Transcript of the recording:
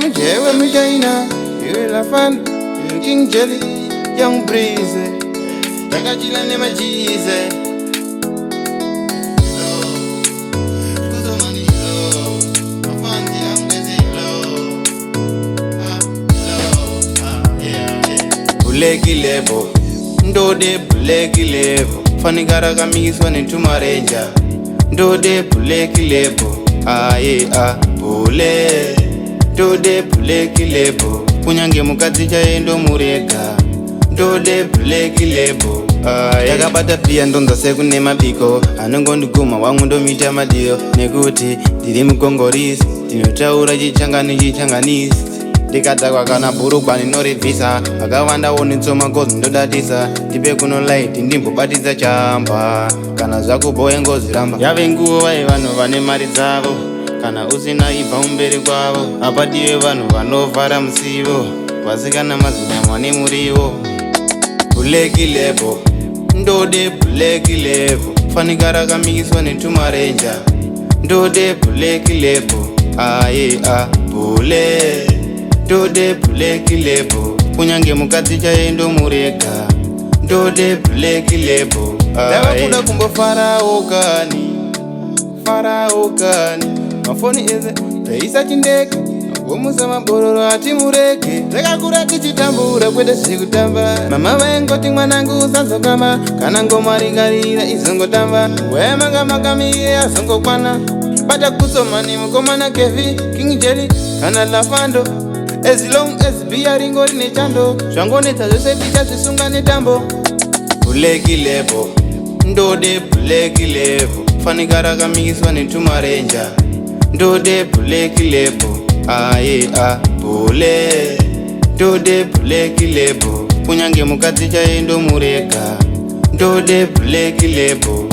Mujaya Emma, you la fan, you King Jelly, young breeze, Takachila nema cheese. Blacklable, ndode Blacklable. Funny garaka mixed one into my ranger. Ndode Blacklable, bule. Ndode Blacklable, kunyange mukadzi chaendo murega. Ndode Blacklable, yakabata pia ndonza sekune mabiko. Anongondiguma wangu ndomita madio. Nekuti ndiri mukongorisi, ndinotaura chichanganisi. Ndikadhakwa kana bhurugwa ndinoribvisa. Vakawanda wonitsoma ngozi ndodadisa. Ndipe kuno light ndimbobatidza chamba. Kana zvakuboye ngozi ramba. Yave nguva yevanhu vane mari dzavo. Kana usina ibva umberi kwavo. Apa dive vanhu vanovhara musivo. Vasikana mazinyama nemurivo. Blacklable, ndode Blacklable. Fanika rakamikiswa netumarenja. Ndode Blacklable, bule. Ndode Blacklable, kunyange mukadzi chaendo murega. Ndode Blacklable, ndavakuda kumbofarawo kani. Mafoni eze taisa chindeke, gomusa mabororo ati murege. Takakura tichitambura kwete zvikutamba. Mama vaingoti mwanangu usazokama, kana ngoma ringarira izongotamba. Wemanga makamiye azongokwana. Bata kusomani mukomana Kevi, King Jelly, kana Lafando. As long as beer ringo rine chando, zvangonetsa zvese tichazvisunga netambo. Blacklable, ndode Blacklable. Fanika rakamikiswa netumarenja. Ndode Blacklable, bule. Ndode Blacklable, kunyange mukadzi chaendo murega. Ndode Blacklable,